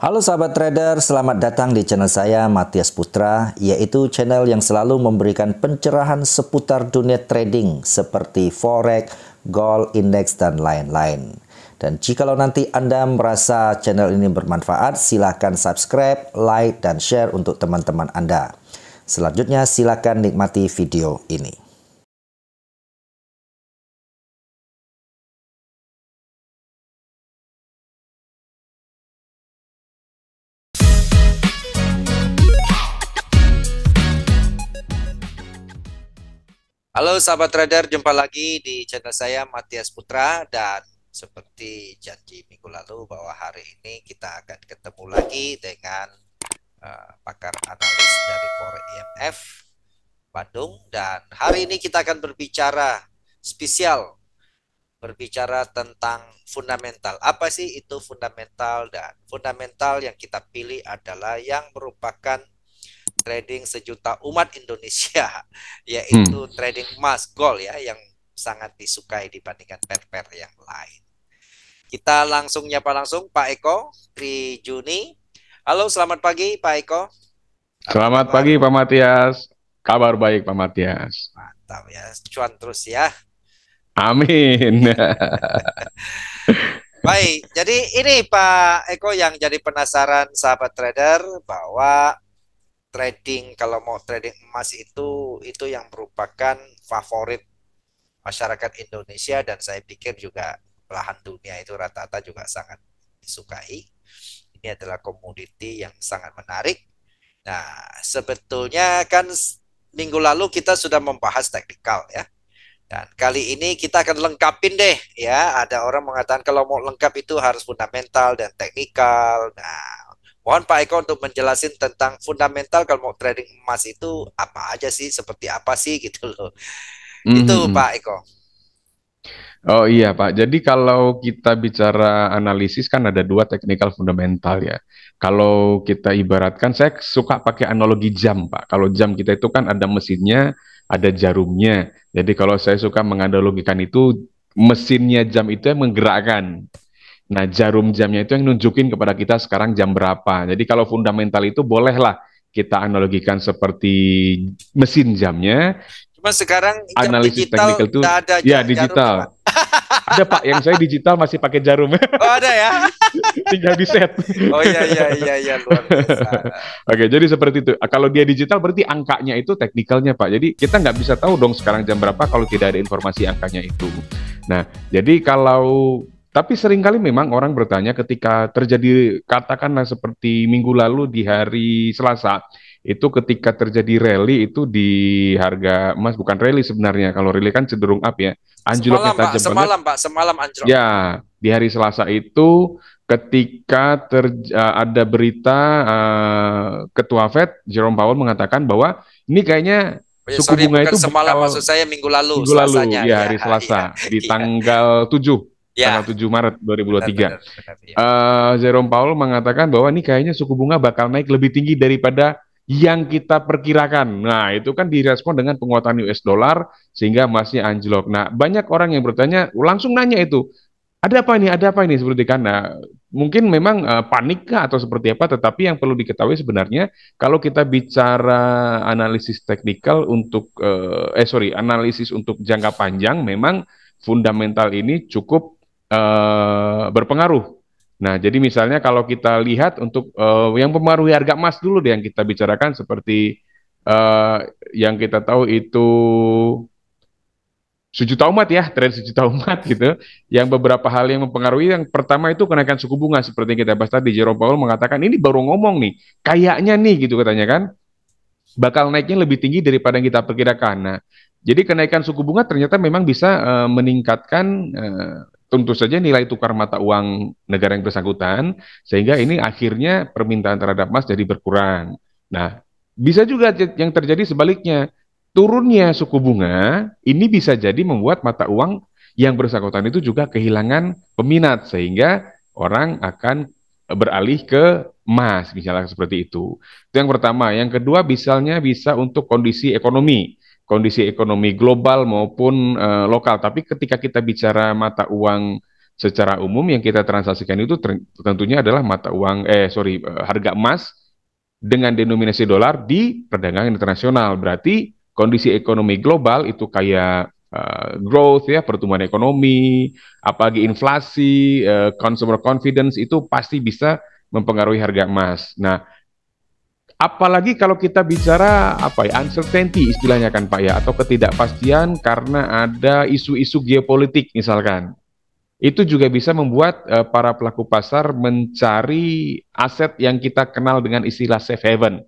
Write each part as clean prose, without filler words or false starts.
Halo sahabat trader, selamat datang di channel saya Matias Putra, yaitu channel yang selalu memberikan pencerahan seputar dunia trading seperti forex, gold, indeks, dan lain-lain. Dan jikalau nanti Anda merasa channel ini bermanfaat, silakan subscribe, like, dan share untuk teman-teman Anda. Selanjutnya silakan nikmati video ini. Halo sahabat trader, jumpa lagi di channel saya Matias Putra, dan seperti janji minggu lalu bahwa hari ini kita akan ketemu lagi dengan pakar analis dari Forex IMF Bandung, dan hari ini kita akan berbicara berbicara tentang fundamental. Apa sih itu fundamental? Dan fundamental yang kita pilih adalah yang merupakan trading sejuta umat Indonesia, yaitu trading emas gold ya, yang sangat disukai dibandingkan pair-pair yang lain. Kita langsung nyapa langsung Pak Eko Trijuni. Halo, selamat pagi Pak Eko. Selamat pagi Pak Matias. Kabar baik Pak Matias. Mantap ya, cuan terus ya. Amin. Baik, jadi ini Pak Eko yang jadi penasaran sahabat trader bahwa trading, kalau mau trading emas itu yang merupakan favorit masyarakat Indonesia, dan saya pikir juga belahan dunia itu rata-rata juga sangat disukai. Ini adalah komoditi yang sangat menarik. Nah, sebetulnya kan minggu lalu kita sudah membahas teknikal ya. Dan kali ini kita akan lengkapin deh ya. Ada orang mengatakan kalau mau lengkap itu harus fundamental dan teknikal. Nah, mohon Pak Eko untuk menjelaskan tentang fundamental kalau mau trading emas itu apa aja sih, seperti apa sih gitu loh. Itu Pak Eko. Oh iya Pak, jadi kalau kita bicara analisis kan ada dua teknikal fundamental ya. Kalau kita ibaratkan, saya suka pakai analogi jam Pak. Kalau jam kita itu kan ada mesinnya, ada jarumnya. Jadi kalau saya suka menganalogikan itu, mesinnya jam itu yang menggerakkan. Nah, jarum jamnya itu yang nunjukin kepada kita sekarang jam berapa. Jadi kalau fundamental itu bolehlah kita analogikan seperti mesin jamnya. Cuma sekarang jam Analisis digital teknikal itu udah ada ya jarumnya, digital. Pak. Ada Pak, yang saya digital masih pakai jarum. Oh ada ya? Tinggal di set. Oh iya luar biasa. Oke, jadi seperti itu. Kalau dia digital berarti angkanya itu teknikalnya Pak. Jadi kita nggak bisa tahu dong sekarang jam berapa kalau tidak ada informasi angkanya itu. Nah, jadi kalau tapi seringkali memang orang bertanya ketika terjadi, katakanlah seperti minggu lalu di hari Selasa, itu ketika terjadi rally itu di harga emas, bukan rally sebenarnya, kalau rally kan cenderung up ya, anjloknya tajam banget. Semalam anjlok. Ya, di hari Selasa itu ketika ada berita Ketua Fed Jerome Powell mengatakan bahwa ini kayaknya suku bunga itu semalam, bakal, maksud saya minggu lalu, minggu lalu, Selasanya, ya hari Selasa, di tanggal 7. ya. Tanggal 7 Maret 2023. Benar, ya. Jerome Powell mengatakan bahwa ini kayaknya suku bunga bakal naik lebih tinggi daripada yang kita perkirakan. Nah, itu kan direspon dengan penguatan US dollar sehingga emasnya anjlok. Nah, banyak orang yang bertanya, langsung nanya itu, ada apa ini? Ada apa ini? Seperti karena mungkin memang panik kah atau seperti apa, tetapi yang perlu diketahui sebenarnya kalau kita bicara analisis teknikal untuk analisis untuk jangka panjang, memang fundamental ini cukup berpengaruh. Nah, jadi misalnya kalau kita lihat untuk yang mempengaruhi harga emas dulu deh yang kita bicarakan, seperti yang kita tahu itu sejuta umat ya, tren sejuta umat gitu. Yang beberapa hal yang mempengaruhi, yang pertama itu kenaikan suku bunga seperti yang kita bahas tadi. Jerome Powell mengatakan ini baru ngomong nih, kayaknya nih gitu katanya kan, bakal naiknya lebih tinggi daripada yang kita perkirakan. Nah, jadi kenaikan suku bunga ternyata memang bisa meningkatkan tentu saja nilai tukar mata uang negara yang bersangkutan, sehingga ini akhirnya permintaan terhadap emas jadi berkurang. Nah, bisa juga yang terjadi sebaliknya, turunnya suku bunga ini bisa jadi membuat mata uang yang bersangkutan itu juga kehilangan peminat, sehingga orang akan beralih ke emas, misalnya seperti itu. Itu yang pertama. Yang kedua, misalnya bisa untuk kondisi ekonomi global maupun lokal. Tapi ketika kita bicara mata uang secara umum yang kita transaksikan itu tentunya adalah mata uang, harga emas dengan denominasi dolar di perdagangan internasional. Berarti kondisi ekonomi global itu kayak growth ya, pertumbuhan ekonomi, apalagi inflasi, consumer confidence itu pasti bisa mempengaruhi harga emas. Nah, apalagi kalau kita bicara apa ya, uncertainty istilahnya kan Pak ya, atau ketidakpastian karena ada isu-isu geopolitik misalkan. Itu juga bisa membuat para pelaku pasar mencari aset yang kita kenal dengan istilah safe haven.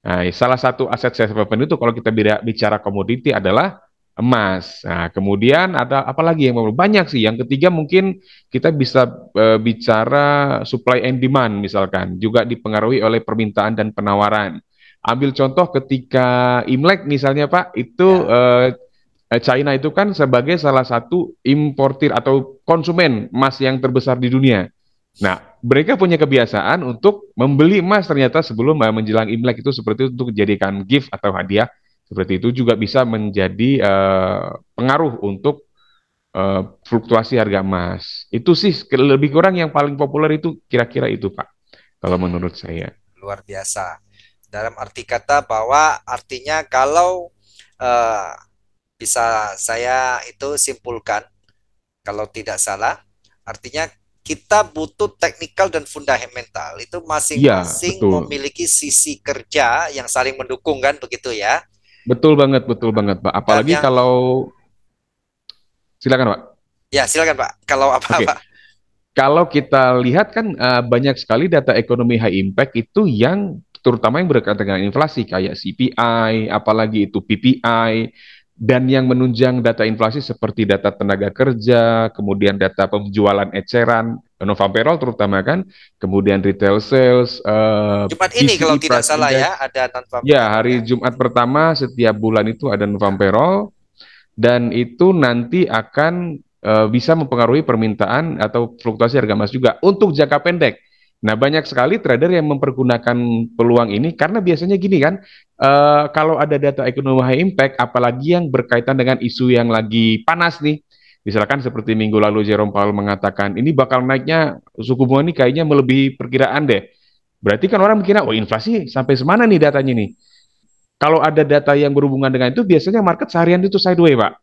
Nah, salah satu aset safe haven itu kalau kita bicara komoditi adalah emas. Nah, kemudian ada apa lagi yang banyak sih. Yang ketiga mungkin kita bisa bicara supply and demand misalkan, juga dipengaruhi oleh permintaan dan penawaran. Ambil contoh ketika Imlek misalnya Pak, itu Ya. China itu kan sebagai salah satu importir atau konsumen emas yang terbesar di dunia. Nah, mereka punya kebiasaan untuk membeli emas ternyata sebelum menjelang Imlek itu seperti itu untuk dijadikan gift atau hadiah. Seperti itu juga bisa menjadi pengaruh untuk fluktuasi harga emas. Itu sih lebih kurang yang paling populer itu kira-kira itu, Pak. Kalau Hmm, menurut saya. luar biasa. Dalam arti kata bahwa artinya kalau eh, bisa saya itu simpulkan, kalau tidak salah, artinya kita butuh teknikal dan fundamental. Itu Iya, masing-masing betul. memiliki sisi kerja yang saling mendukung kan begitu ya. Betul banget, Pak. Dan Apalagi yang kalau silakan, Pak. ya silakan Pak, kalau Oke. apa-apa. Kalau kita lihat kan banyak sekali data ekonomi high impact itu yang terutama yang berkaitan dengan inflasi kayak CPI, apalagi itu PPI, dan yang menunjang data inflasi seperti data tenaga kerja, kemudian data penjualan eceran, non-farm payroll terutama kan, kemudian retail sales, Jumat ini kalau PCE tidak Price salah ya Index. ada non-farm Ya, payroll ya. hari Jumat pertama setiap bulan itu ada non-farm payroll dan itu nanti akan bisa mempengaruhi permintaan atau fluktuasi harga emas juga untuk jangka pendek. Nah, banyak sekali trader yang mempergunakan peluang ini karena biasanya gini kan, kalau ada data ekonomi high impact, apalagi yang berkaitan dengan isu yang lagi panas nih, misalkan seperti minggu lalu Jerome Powell mengatakan ini bakal naiknya suku bunga ini kayaknya melebihi perkiraan deh. Berarti kan orang mikirnya, oh inflasi sampai semana nih datanya nih. Kalau ada data yang berhubungan dengan itu, biasanya market seharian itu sideways, Pak.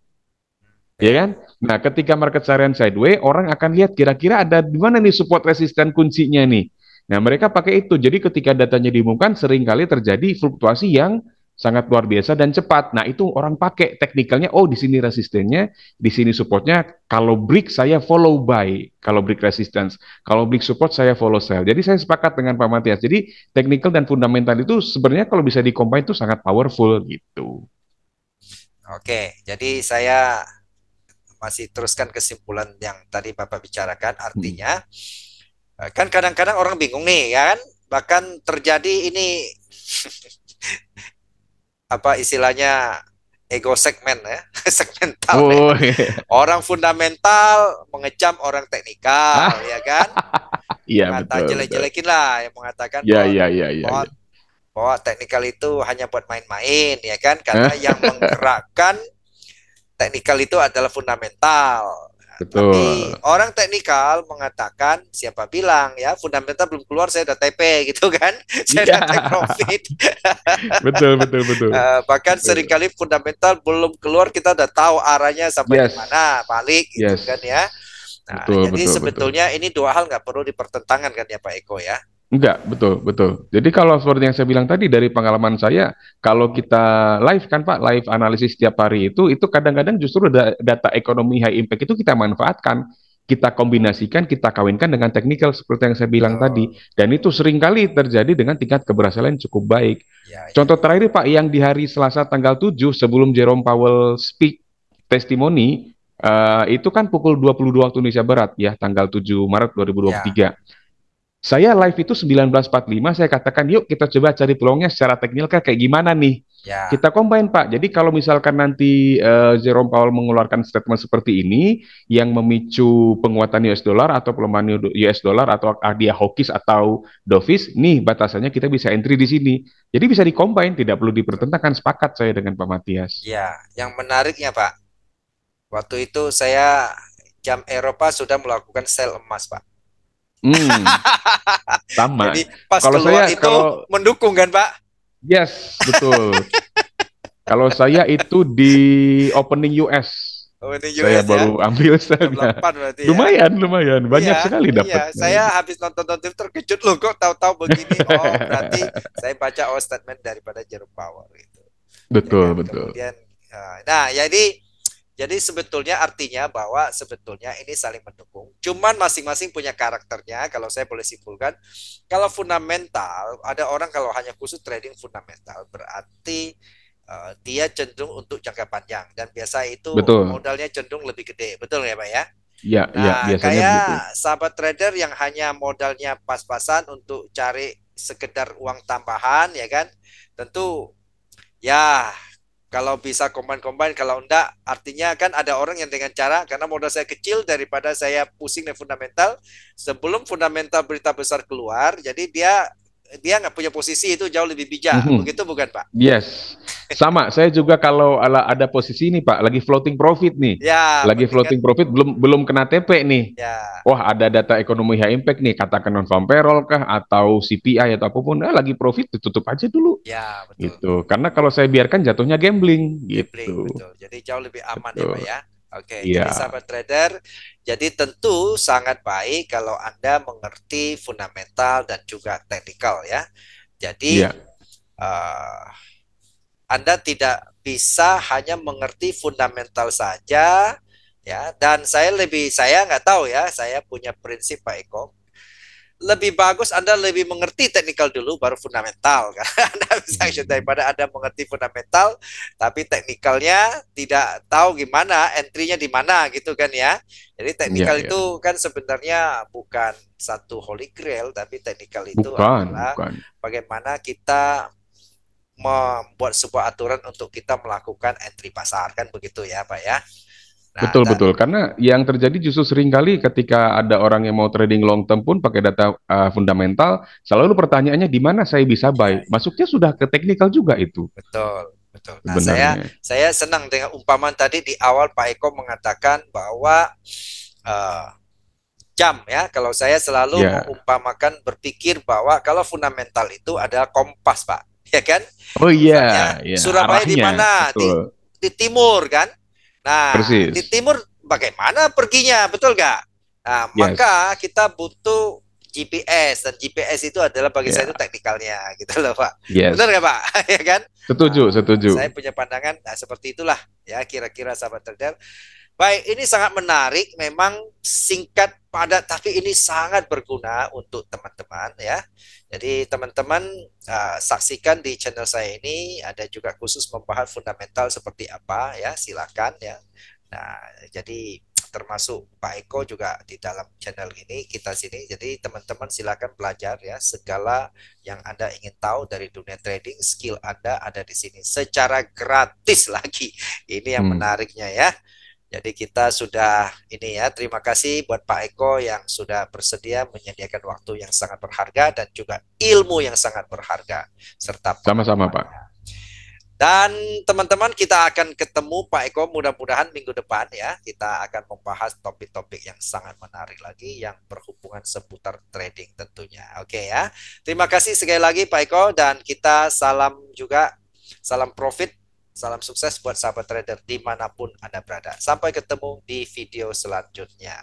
Ya Oke. kan? Nah, ketika market seharian sideways, orang akan lihat kira-kira ada di mana nih support resisten kuncinya nih. Nah, mereka pakai itu. Jadi ketika datanya diumumkan, seringkali terjadi fluktuasi yang sangat luar biasa dan cepat. Nah, itu orang pakai teknikalnya, oh di sini resistennya, di sini supportnya. Kalau break saya follow buy, kalau break resistance. Kalau break support saya follow sell. Jadi saya sepakat dengan Pak Matias. Jadi technical dan fundamental itu sebenarnya kalau bisa di-combine itu sangat powerful gitu. Oke, jadi saya masih teruskan kesimpulan yang tadi Bapak bicarakan. Hmm. Artinya, kan kadang-kadang orang bingung nih, ya kan? Bahkan terjadi ini apa istilahnya ego segmen ya, segmental ya. Oh, Orang fundamental mengecam orang teknikal, ah, ya kan? iya Mengata betul betul. jelek-jelekin lah, yang mengatakan Ya bahwa ya ya ya bahwa ya. bahwa teknikal itu hanya buat main-main, ya kan? Karena Hah? yang menggerakkan teknikal itu adalah fundamental. Nah, tapi Betul. orang teknikal mengatakan siapa bilang ya fundamental belum keluar saya udah TP gitu kan, saya Iya. udah take profit. Betul betul betul. Bahkan Betul. seringkali fundamental belum keluar kita udah tahu arahnya sampai di Yes. mana balik gitu kan Yes. ya. Nah, Betul jadi betul betul. sebetulnya ini dua hal nggak perlu dipertentangan kan ya Pak Eko ya. Enggak, betul, betul. Jadi kalau seperti yang saya bilang tadi dari pengalaman saya, kalau kita live kan Pak, live analisis setiap hari itu kadang-kadang justru data ekonomi high impact itu kita manfaatkan, kita kombinasikan, kita kawinkan dengan teknikal seperti yang saya bilang tadi. Betul. Dan itu seringkali terjadi dengan tingkat keberhasilan yang cukup baik. Ya, ya, Contoh ya. terakhir Pak, yang di hari Selasa tanggal 7 sebelum Jerome Powell speak testimoni, itu kan pukul 22 waktu Indonesia Barat ya, tanggal 7 Maret Ya, 2023. Saya live itu 19.45, saya katakan yuk kita coba cari peluangnya secara teknikal kayak gimana nih. ya. Kita combine Pak. Jadi kalau misalkan nanti Jerome Powell mengeluarkan statement seperti ini yang memicu penguatan US dollar atau pelemahan US dollar atau dia hawkish atau dovish, nih batasannya kita bisa entry di sini. Jadi bisa di-combine, tidak perlu dipertentangkan. Sepakat saya dengan Pak Matias. Ya, yang menariknya Pak, waktu itu saya jam Eropa sudah melakukan sel emas, Pak. Hmm, sama. Jadi pas Kalau saya, keluar itu kalau mendukung kan, Pak? yes, betul. Kalau saya itu di opening US, Oh, ini saya US ya. baru ambil Jam sana. 8 berarti ya. Lumayan, lumayan, banyak Iya, sekali iya. dapatnya. Saya habis nonton terkejut loh kok tahu-tahu begini. Oh, berarti saya baca statement daripada Jerome Powell itu. Ya Betul, kan? betul. Kemudian nah, jadi sebetulnya artinya bahwa sebetulnya ini saling mendukung. Cuman masing-masing punya karakternya. Kalau saya boleh simpulkan, kalau fundamental, ada orang kalau hanya khusus trading fundamental, berarti dia cenderung untuk jangka panjang dan biasa itu Betul. modalnya cenderung lebih gede, betul ya Pak ya? Ya, ya, Nah, biasanya begitu. kayak sahabat trader yang hanya modalnya pas-pasan untuk cari sekedar uang tambahan, ya kan? Tentu ya kalau bisa combine-combine, kalau enggak artinya kan ada orang yang dengan cara karena modal saya kecil daripada saya pusing dengan fundamental, sebelum fundamental berita besar keluar, jadi dia dia nggak punya posisi itu jauh lebih bijak. Mhm. Begitu bukan, Pak? Yes, sama. Saya juga kalau ada posisi ini Pak, lagi floating profit nih, Ya, lagi penting kan? floating profit belum belum kena TP nih. Ya, Wah, ada data ekonomi high impact nih, katakan non farm payroll kah atau CPI atau apapun, lagi profit ditutup aja dulu ya betul. gitu. Karena kalau saya biarkan jatuhnya gambling Gambling, gitu. betul. Jadi jauh lebih aman ya, Pak Betul. ya. Oke, Iya, jadi sahabat trader, jadi tentu sangat baik kalau Anda mengerti fundamental dan juga teknikal ya. Jadi iya, eh, Anda tidak bisa hanya mengerti fundamental saja ya. Dan saya nggak tahu ya, saya punya prinsip Pak Eko, lebih bagus Anda lebih mengerti teknikal dulu baru fundamental kan. Anda bisa daripada Anda mengerti fundamental tapi teknikalnya tidak tahu gimana entry-nya di mana gitu kan ya. Jadi iya, teknikal iya. itu kan sebenarnya bukan satu holy grail tapi teknikal itu Bukan, adalah bukan. bagaimana kita membuat sebuah aturan untuk kita melakukan entry pasar kan begitu ya Pak ya. Nah, Betul, betul. Karena yang terjadi justru sering kali ketika ada orang yang mau trading long term pun pakai data fundamental, selalu pertanyaannya di mana saya bisa ya, buy. Masuknya sudah ke teknikal juga itu betul, betul. Nah, sebenarnya. saya senang dengan umpamaan tadi di awal Pak Eko mengatakan bahwa eh, jam ya. Kalau saya selalu Ya. mengumpamakan berpikir bahwa kalau fundamental itu adalah kompas, Pak. Ya kan? Oh iya, Misalnya ya Surabaya di arahnya mana? betul. Di timur kan? Nah, di Persis. timur bagaimana perginya? Betul nggak? Nah, maka Yes. kita butuh GPS dan GPS itu adalah bagi saya itu Ya. teknikalnya gitu loh Pak. Benar nggak Yes. Pak? Ya kan? Setuju, Saya setuju. punya pandangan seperti itulah ya kira-kira sahabat trader. Baik, ini sangat menarik, memang singkat, padat, tapi ini sangat berguna untuk teman-teman ya. Jadi teman-teman saksikan di channel saya ini ada juga khusus membahas fundamental seperti apa ya, silakan ya. Nah, jadi termasuk Pak Eko juga di dalam channel ini kita sini. Jadi teman-teman silakan belajar ya segala yang Anda ingin tahu dari dunia trading, skill Anda ada di sini secara gratis lagi. Ini yang Hmm. menariknya ya. Jadi kita sudah ini ya, terima kasih buat Pak Eko yang sudah bersedia menyediakan waktu yang sangat berharga dan juga ilmu yang sangat berharga serta Sama-sama, Pak. pengalamannya. Dan teman-teman kita akan ketemu Pak Eko mudah-mudahan minggu depan ya. Kita akan membahas topik-topik yang sangat menarik lagi yang berhubungan seputar trading tentunya. Oke ya. Terima kasih sekali lagi Pak Eko dan kita salam juga, salam profit. Salam sukses buat sahabat trader dimanapun Anda berada. Sampai ketemu di video selanjutnya.